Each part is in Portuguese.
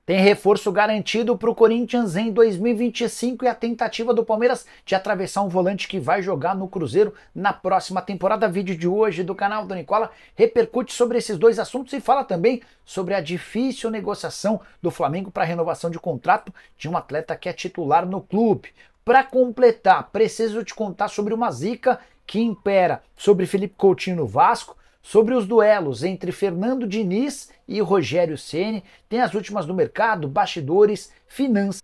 Tem reforço garantido para o Corinthians em 2025 e a tentativa do Palmeiras de atravessar um volante que vai jogar no Cruzeiro na próxima temporada. Vídeo de hoje do canal do Nicola repercute sobre esses dois assuntos e fala também sobre a difícil negociação do Flamengo para a renovação de contrato de um atleta que é titular no clube. Para completar, preciso te contar sobre uma zica que impera sobre Felipe Coutinho no Vasco, sobre os duelos entre Fernando Diniz e Rogério Ceni, tem as últimas do mercado, bastidores, finanças.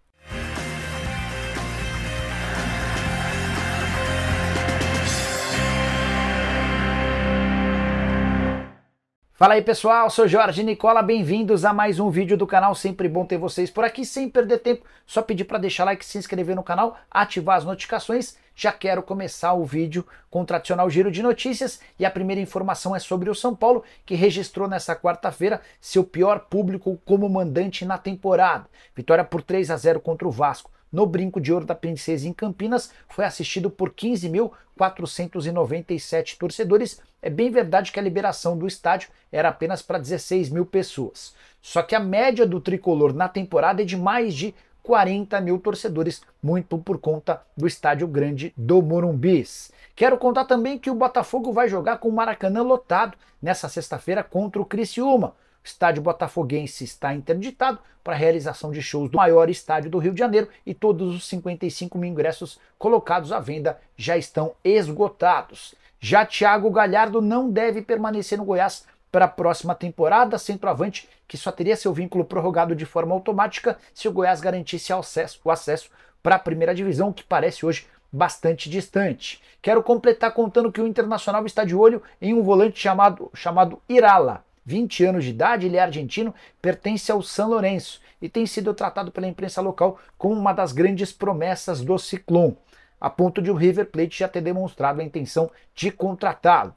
Fala aí pessoal, sou Jorge Nicola, bem-vindos a mais um vídeo do canal, sempre bom ter vocês por aqui, sem perder tempo, só pedir para deixar like, se inscrever no canal, ativar as notificações. Já quero começar o vídeo com o tradicional giro de notícias e a primeira informação é sobre o São Paulo, que registrou nessa quarta-feira seu pior público como mandante na temporada. Vitória por 3-0 contra o Vasco no Brinco de Ouro da Princesa em Campinas, foi assistido por 15.497 torcedores. É bem verdade que a liberação do estádio era apenas para 16 mil pessoas. Só que a média do tricolor na temporada é de mais de 40 mil torcedores, muito por conta do estádio grande do Morumbis. Quero contar também que o Botafogo vai jogar com o Maracanã lotado nessa sexta-feira contra o Criciúma. O estádio botafoguense está interditado para a realização de shows do maior estádio do Rio de Janeiro e todos os 55 mil ingressos colocados à venda já estão esgotados. Já Thiago Galhardo não deve permanecer no Goiás para a próxima temporada, centroavante que só teria seu vínculo prorrogado de forma automática se o Goiás garantisse o acesso para a primeira divisão, o que parece hoje bastante distante. Quero completar contando que o Internacional está de olho em um volante chamado Irala. 20 anos de idade, ele é argentino, pertence ao San Lorenzo e tem sido tratado pela imprensa local como uma das grandes promessas do Ciclone, a ponto de o River Plate já ter demonstrado a intenção de contratá-lo.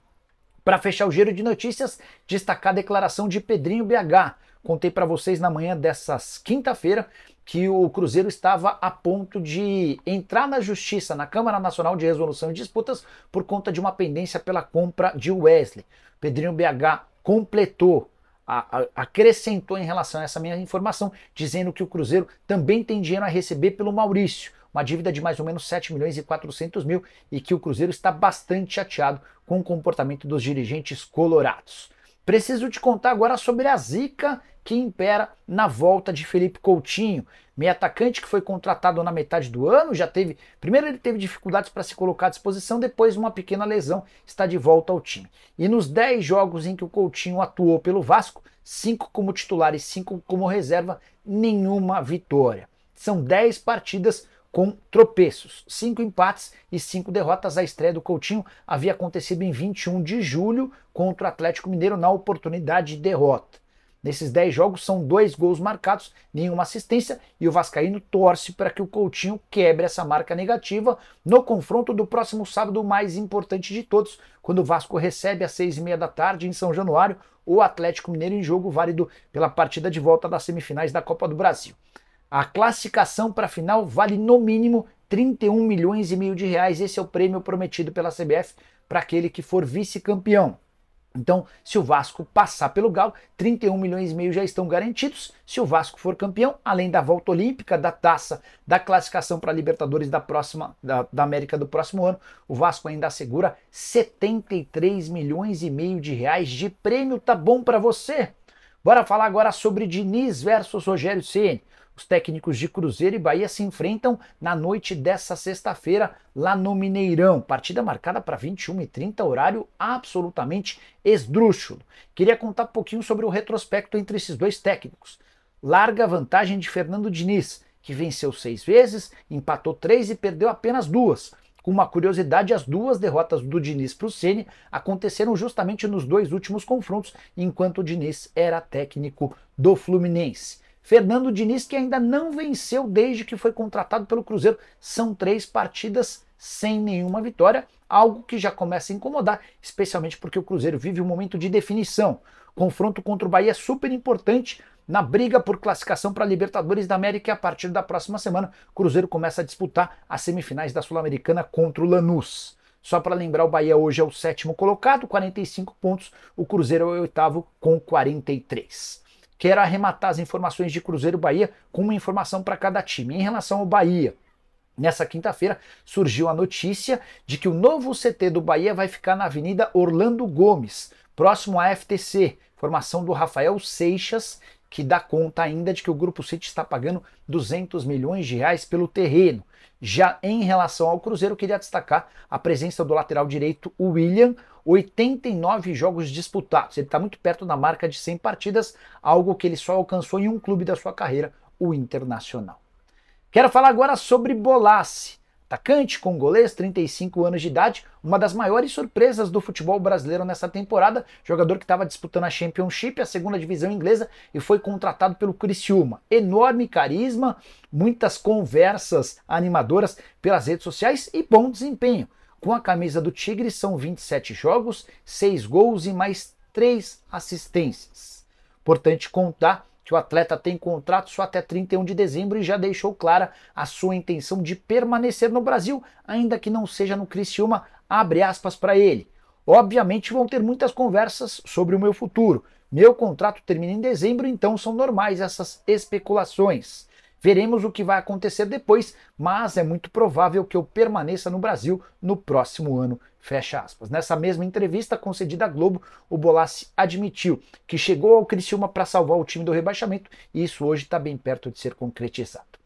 Para fechar o giro de notícias, destacar a declaração de Pedrinho BH. Contei para vocês na manhã dessa quinta-feira que o Cruzeiro estava a ponto de entrar na justiça, na Câmara Nacional de Resolução de Disputas, por conta de uma pendência pela compra de Wesley. Pedrinho BH completou, acrescentou em relação a essa minha informação, dizendo que o Cruzeiro também tem dinheiro a receber pelo Maurício, uma dívida de mais ou menos 7 milhões e 400 mil, e que o Cruzeiro está bastante chateado com o comportamento dos dirigentes colorados. Preciso te contar agora sobre a zica que impera na volta de Felipe Coutinho, meio atacante que foi contratado na metade do ano, primeiro ele teve dificuldades para se colocar à disposição, depois uma pequena lesão, está de volta ao time. E nos 10 jogos em que o Coutinho atuou pelo Vasco, 5 como titular e 5 como reserva, nenhuma vitória. São 10 partidas com tropeços, 5 empates e 5 derrotas. A estreia do Coutinho havia acontecido em 21 de julho contra o Atlético Mineiro na oportunidade de derrota. Nesses 10 jogos são 2 gols marcados, nenhuma assistência, e o vascaíno torce para que o Coutinho quebre essa marca negativa no confronto do próximo sábado, o mais importante de todos, quando o Vasco recebe às 6h30 da tarde em São Januário o Atlético Mineiro, em jogo válido pela partida de volta das semifinais da Copa do Brasil. A classificação para a final vale no mínimo 31 milhões e meio de reais. Esse é o prêmio prometido pela CBF para aquele que for vice-campeão. Então, se o Vasco passar pelo Galo, 31 milhões e meio já estão garantidos. Se o Vasco for campeão, além da volta olímpica, da taça, da classificação para a Libertadores da América do próximo ano, o Vasco ainda assegura 73 milhões e meio de reais de prêmio. Tá bom para você? Bora falar agora sobre Diniz versus Rogério Ceni. Os técnicos de Cruzeiro e Bahia se enfrentam na noite dessa sexta-feira lá no Mineirão. Partida marcada para 21h30, horário absolutamente esdrúxulo. Queria contar um pouquinho sobre o retrospecto entre esses dois técnicos. Larga vantagem de Fernando Diniz, que venceu 6 vezes, empatou 3 e perdeu apenas 2. Com uma curiosidade, as 2 derrotas do Diniz para o Ceni aconteceram justamente nos 2 últimos confrontos, enquanto o Diniz era técnico do Fluminense. Fernando Diniz, que ainda não venceu desde que foi contratado pelo Cruzeiro. São 3 partidas sem nenhuma vitória, algo que já começa a incomodar, especialmente porque o Cruzeiro vive um momento de definição. Confronto contra o Bahia é super importante na briga por classificação para a Libertadores da América, e a partir da próxima semana o Cruzeiro começa a disputar as semifinais da Sul-Americana contra o Lanús. Só para lembrar, o Bahia hoje é o 7º colocado, 45 pontos, o Cruzeiro é o 8º com 43. Quero arrematar as informações de Cruzeiro e Bahia com uma informação para cada time. Em relação ao Bahia, nessa quinta-feira surgiu a notícia de que o novo CT do Bahia vai ficar na Avenida Orlando Gomes, próximo à FTC. Informação do Rafael Seixas, que dá conta ainda de que o Grupo City está pagando 200 milhões de reais pelo terreno. Já em relação ao Cruzeiro, queria destacar a presença do lateral direito William, 89 jogos disputados. Ele está muito perto da marca de 100 partidas, algo que ele só alcançou em um clube da sua carreira, o Internacional. Quero falar agora sobre Bolasie, atacante congolês, 35 anos de idade, uma das maiores surpresas do futebol brasileiro nessa temporada, jogador que estava disputando a Championship, a segunda divisão inglesa, e foi contratado pelo Criciúma. Enorme carisma, muitas conversas animadoras pelas redes sociais e bom desempenho. Com a camisa do Tigre são 27 jogos, 6 gols e mais 3 assistências. Importante contar que o atleta tem contrato só até 31 de dezembro e já deixou clara a sua intenção de permanecer no Brasil, ainda que não seja no Criciúma, abre aspas para ele. Obviamente vão ter muitas conversas sobre o meu futuro. Meu contrato termina em dezembro, então são normais essas especulações. Veremos o que vai acontecer depois, mas é muito provável que eu permaneça no Brasil no próximo ano, fecha aspas. Nessa mesma entrevista concedida à Globo, o Bolasie admitiu que chegou ao Criciúma para salvar o time do rebaixamento e isso hoje está bem perto de ser concretizado.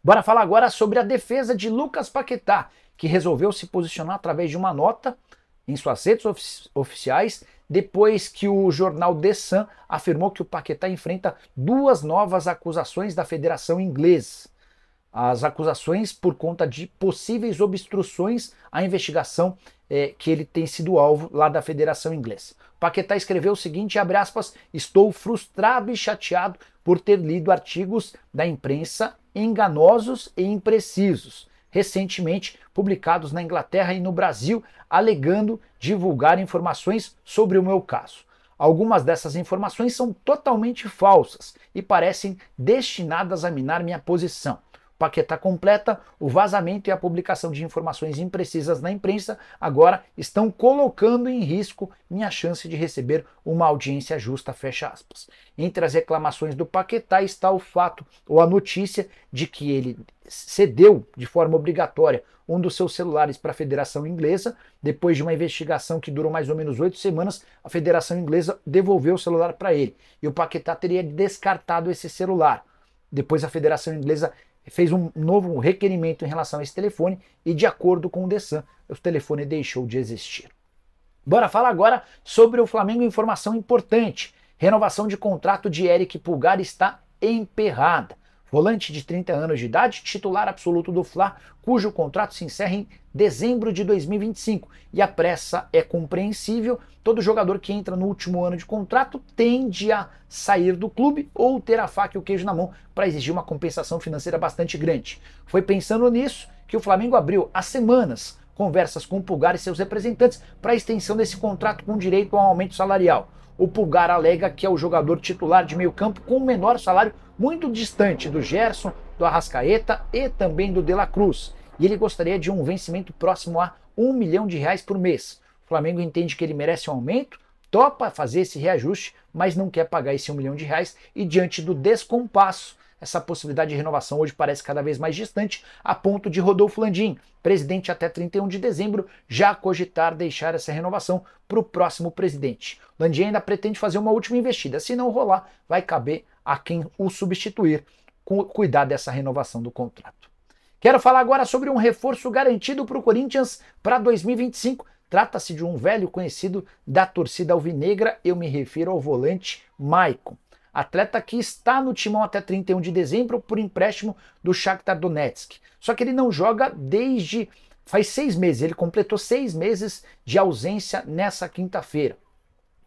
Bora falar agora sobre a defesa de Lucas Paquetá, que resolveu se posicionar através de uma nota em suas redes oficiais, depois que o jornal The Sun afirmou que o Paquetá enfrenta 2 novas acusações da Federação Inglesa. As acusações por conta de possíveis obstruções à investigação que ele tem sido alvo lá da Federação Inglesa. O Paquetá escreveu o seguinte, abre aspas, estou frustrado e chateado por ter lido artigos da imprensa enganosos e imprecisos, recentemente publicados na Inglaterra e no Brasil, alegando divulgar informações sobre o meu caso. Algumas dessas informações são totalmente falsas e parecem destinadas a minar minha posição. Paquetá completa, o vazamento e a publicação de informações imprecisas na imprensa agora estão colocando em risco minha chance de receber uma audiência justa, fecha aspas. Entre as reclamações do Paquetá está o fato ou a notícia de que ele cedeu de forma obrigatória um dos seus celulares para a Federação Inglesa. Depois de uma investigação que durou mais ou menos 8 semanas, a Federação Inglesa devolveu o celular para ele. E o Paquetá teria descartado esse celular. Depois a Federação Inglesa fez um novo requerimento em relação a esse telefone e, de acordo com o The Sun, o telefone deixou de existir. Bora falar agora sobre o Flamengo. Informação importante. Renovação de contrato de Eric Pulgar está emperrada. Volante de 30 anos de idade, titular absoluto do Fla, cujo contrato se encerra em dezembro de 2025. E a pressa é compreensível. Todo jogador que entra no último ano de contrato tende a sair do clube ou ter a faca e o queijo na mão para exigir uma compensação financeira bastante grande. Foi pensando nisso que o Flamengo abriu há semanas conversas com o Pulgar e seus representantes para a extensão desse contrato com direito a um aumento salarial. O Pulgar alega que é o jogador titular de meio campo com o menor salário, muito distante do Gerson, do Arrascaeta e também do De La Cruz. E ele gostaria de um vencimento próximo a R$1 milhão por mês. O Flamengo entende que ele merece um aumento, topa fazer esse reajuste, mas não quer pagar esse R$1 milhão e diante do descompasso, essa possibilidade de renovação hoje parece cada vez mais distante, a ponto de Rodolfo Landim, presidente até 31 de dezembro, já cogitar deixar essa renovação para o próximo presidente. Landim ainda pretende fazer uma última investida, se não rolar, vai caber a quem o substituir cuidar dessa renovação do contrato. Quero falar agora sobre um reforço garantido para o Corinthians para 2025. Trata-se de um velho conhecido da torcida alvinegra, eu me refiro ao volante Maicon. Atleta que está no timão até 31 de dezembro por empréstimo do Shakhtar Donetsk. Só que ele não joga desde faz 6 meses, ele completou 6 meses de ausência nessa quinta-feira.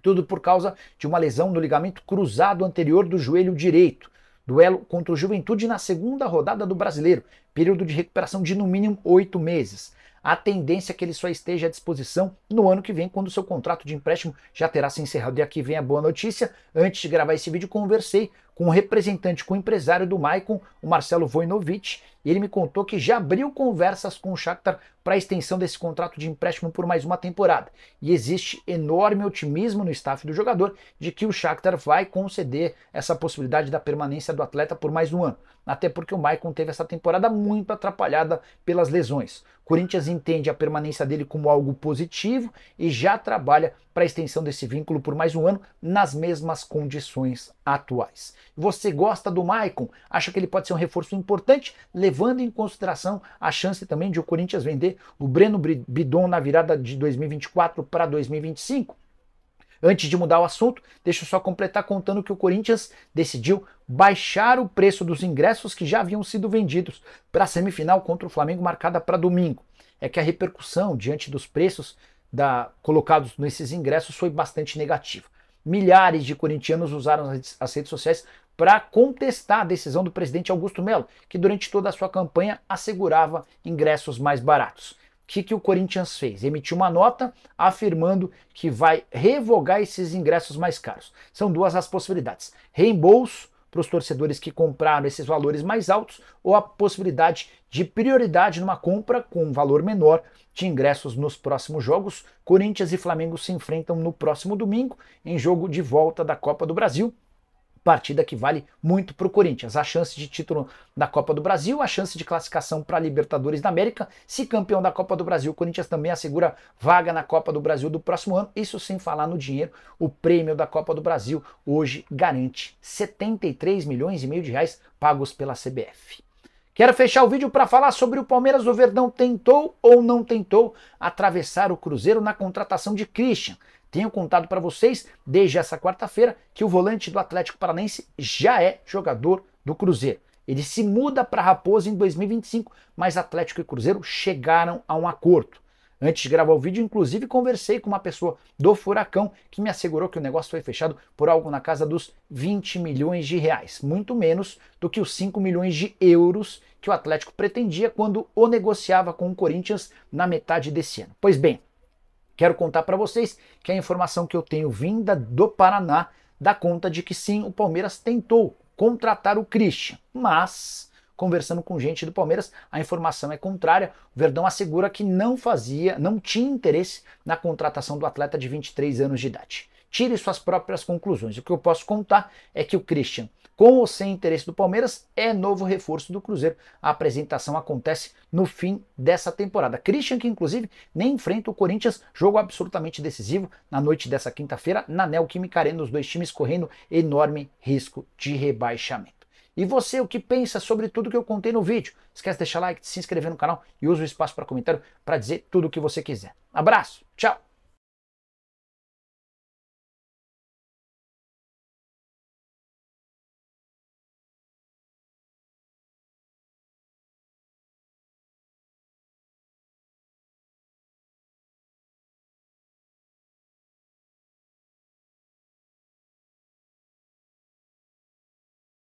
Tudo por causa de uma lesão no ligamento cruzado anterior do joelho direito. Duelo contra o Juventude na segunda rodada do Brasileiro, período de recuperação de no mínimo 8 meses. A tendência é que ele só esteja à disposição no ano que vem, quando seu contrato de empréstimo já terá se encerrado. E aqui vem a boa notícia. Antes de gravar esse vídeo, conversei com o representante, com o empresário do Maicon, o Marcelo Vojinovic, e ele me contou que já abriu conversas com o Shakhtar para a extensão desse contrato de empréstimo por mais uma temporada. E existe enorme otimismo no staff do jogador de que o Shakhtar vai conceder essa possibilidade da permanência do atleta por mais um ano. Até porque o Maicon teve essa temporada muito atrapalhada pelas lesões. O Corinthians entende a permanência dele como algo positivo e já trabalha para a extensão desse vínculo por mais um ano nas mesmas condições atuais. Você gosta do Maicon? Acha que ele pode ser um reforço importante, levando em consideração a chance também de o Corinthians vender o Breno Bidon na virada de 2024 para 2025? Antes de mudar o assunto, deixa eu só completar contando que o Corinthians decidiu baixar o preço dos ingressos que já haviam sido vendidos para a semifinal contra o Flamengo marcada para domingo. É que a repercussão diante dos preços colocados nesses ingressos foi bastante negativa. Milhares de corintianos usaram as redes sociais para contestar a decisão do presidente Augusto Melo, que durante toda a sua campanha assegurava ingressos mais baratos. O que o Corinthians fez? Emitiu uma nota afirmando que vai revogar esses ingressos mais caros. São duas as possibilidades: reembolso para os torcedores que compraram esses valores mais altos ou a possibilidade de prioridade numa compra com um valor menor de ingressos nos próximos jogos. Corinthians e Flamengo se enfrentam no próximo domingo em jogo de volta da Copa do Brasil. Partida que vale muito para o Corinthians. A chance de título da Copa do Brasil, a chance de classificação para a Libertadores da América. Se campeão da Copa do Brasil, o Corinthians também assegura vaga na Copa do Brasil do próximo ano. Isso sem falar no dinheiro. O prêmio da Copa do Brasil hoje garante 73 milhões e meio de reais pagos pela CBF. Quero fechar o vídeo para falar sobre o Palmeiras. O Verdão tentou ou não tentou atravessar o Cruzeiro na contratação de Christian. Tenho contado para vocês, desde essa quarta-feira, que o volante do Atlético Paranaense já é jogador do Cruzeiro. Ele se muda para Raposa em 2025, mas Atlético e Cruzeiro chegaram a um acordo. Antes de gravar o vídeo, inclusive, conversei com uma pessoa do Furacão que me assegurou que o negócio foi fechado por algo na casa dos 20 milhões de reais, muito menos do que os 5 milhões de euros que o Atlético pretendia quando o negociava com o Corinthians na metade desse ano. Pois bem, quero contar para vocês que a informação que eu tenho vinda do Paraná dá conta de que sim, o Palmeiras tentou contratar o Christian, mas conversando com gente do Palmeiras, a informação é contrária. O Verdão assegura que não tinha interesse na contratação do atleta de 23 anos de idade. Tire suas próprias conclusões. O que eu posso contar é que o Christian, com ou sem interesse do Palmeiras, é novo reforço do Cruzeiro. A apresentação acontece no fim dessa temporada. Christian, que inclusive nem enfrenta o Corinthians, jogo absolutamente decisivo na noite dessa quinta-feira na Neoquímica Arena, os dois times correndo enorme risco de rebaixamento. E você, o que pensa sobre tudo que eu contei no vídeo? Esquece de deixar like, de se inscrever no canal e usa o espaço para comentário para dizer tudo o que você quiser. Abraço, tchau!